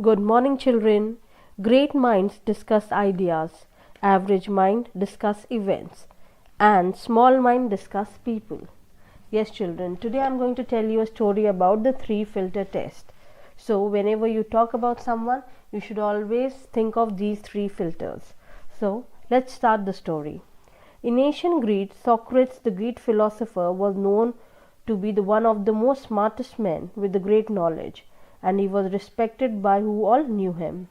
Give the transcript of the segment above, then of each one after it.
Good morning, children. Great minds discuss ideas, average mind discuss events, and small mind discuss people. Yes, children, today I'm going to tell you a story about the three filter test. So, whenever you talk about someone, you should always think of these three filters. So, let's start the story. In ancient Greece, Socrates, the Greek philosopher, was known to be the one of the most smartest men with the great knowledge, and he was respected by who all knew him.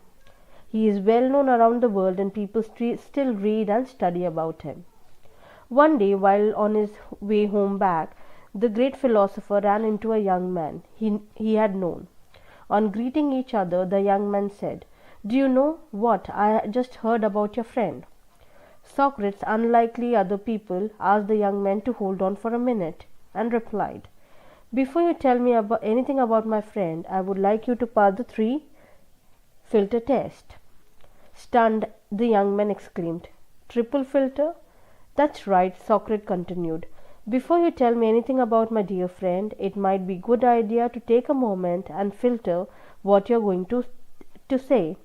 He is well known around the world, and people still read and study about him. One day, while on his way home back, the great philosopher ran into a young man he had known. On greeting each other, the young man said, "Do you know what I just heard about your friend?" Socrates, unlike other people, asked the young man to hold on for a minute, and replied, "Before you tell me anything about my friend, I would like you to pass the three filter test." Stunned, the young man exclaimed, "Triple filter?" "That's right," Socrates continued. "Before you tell me anything about my dear friend, it might be a good idea to take a moment and filter what you're going to say.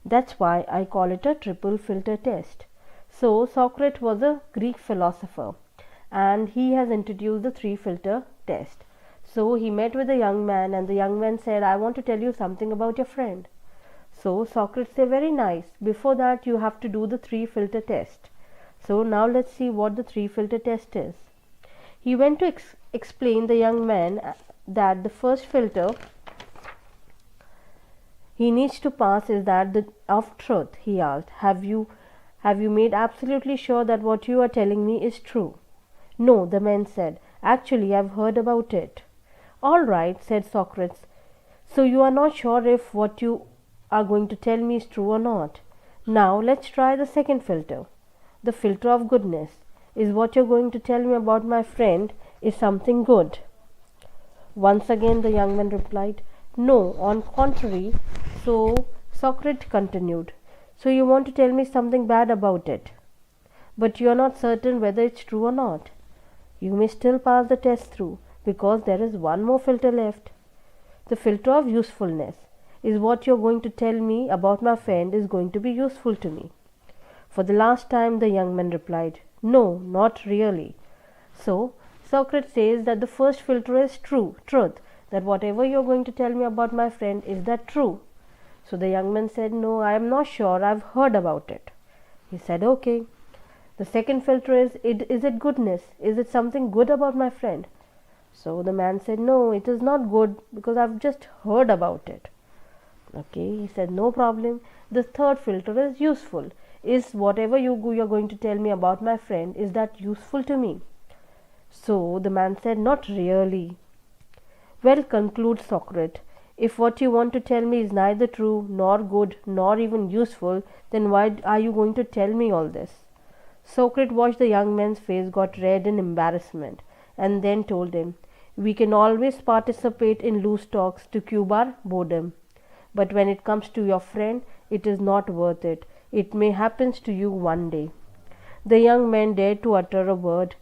That's why I call it a triple filter test." So, Socrates was a Greek philosopher, and he has introduced the three filter test. So, he met with the young man, and the young man said, "I want to tell you something about your friend." So, Socrates said, "Very nice. Before that, you have to do the three filter test." So, now let's see what the three filter test is. He went to explain the young man that the first filter he needs to pass is that of truth. He asked, Have you made absolutely sure that what you are telling me is true?" "No," the man said. "Actually, I've heard about it." "All right," said Socrates. "So you are not sure if what you are going to tell me is true or not. Now let's try the second filter. The filter of goodness. Is what you're going to tell me about my friend is something good?" Once again the young man replied, "No, on contrary." So Socrates continued, "So you want to tell me something bad about it, but you are not certain whether it's true or not. You may still pass the test through, because there is one more filter left. The filter of usefulness. Is what you're going to tell me about my friend is going to be useful to me?" For the last time the young man replied, "No, not really." So Socrates says that the first filter is truth, that whatever you're going to tell me about my friend, is that true? So the young man said, "No, I am not sure. I've heard about it." He said, "Okay." The second filter is it goodness? Is it something good about my friend? So the man said, "No, it is not good, because I've just heard about it." Okay, he said, "No problem." The third filter is useful. Is whatever you're going to tell me about my friend, is that useful to me? So the man said, "Not really." "Well," concludes Socrates, "if what you want to tell me is neither true, nor good, nor even useful, then why are you going to tell me all this?" Socrates watched the young man's face got red in embarrassment, and then told him, "We can always participate in loose talks to cure our boredom, but when it comes to your friend, it is not worth it. It may happen to you one day." The young man dared to utter a word.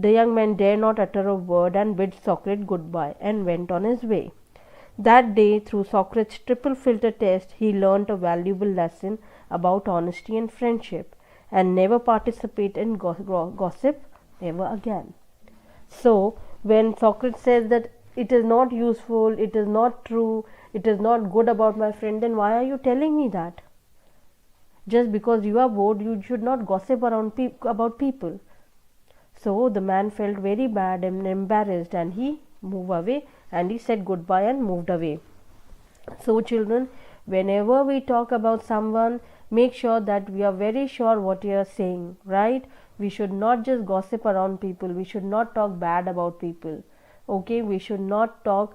The young man dare not utter a word, and bid Socrates goodbye, and went on his way. That day, through Socrates' triple filter test, he learnt a valuable lesson about honesty and friendship, and never participate in gossip ever again. So, when Socrates says that it is not useful, it is not true, it is not good about my friend, then why are you telling me that? Just because you are bored, you should not gossip about people. So the man felt very bad and embarrassed, and he moved away, and he said goodbye and moved away. So children, whenever we talk about someone, make sure that we are very sure what we are saying, right? We should not just gossip around people. We should not talk bad about people. Okay, we should not talk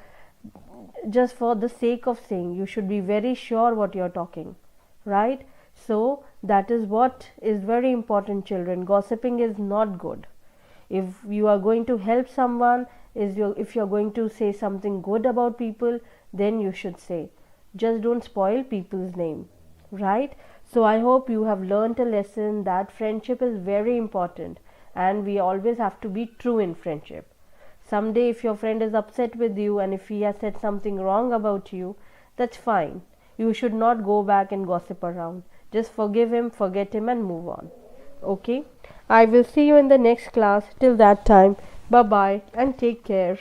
just for the sake of saying. You should be very sure what you are talking, right? So that is what is very important, children. Gossiping is not good. If you are going to help someone, if you are going to say something good about people, then you should say. Just don't spoil people's name, right? So I hope you have learned a lesson that friendship is very important, and we always have to be true in friendship. Someday if your friend is upset with you, and if he has said something wrong about you, that's fine. You should not go back and gossip around. Just forgive him, forget him, and move on. Okay? I will see you in the next class. Till that time, bye bye and take care.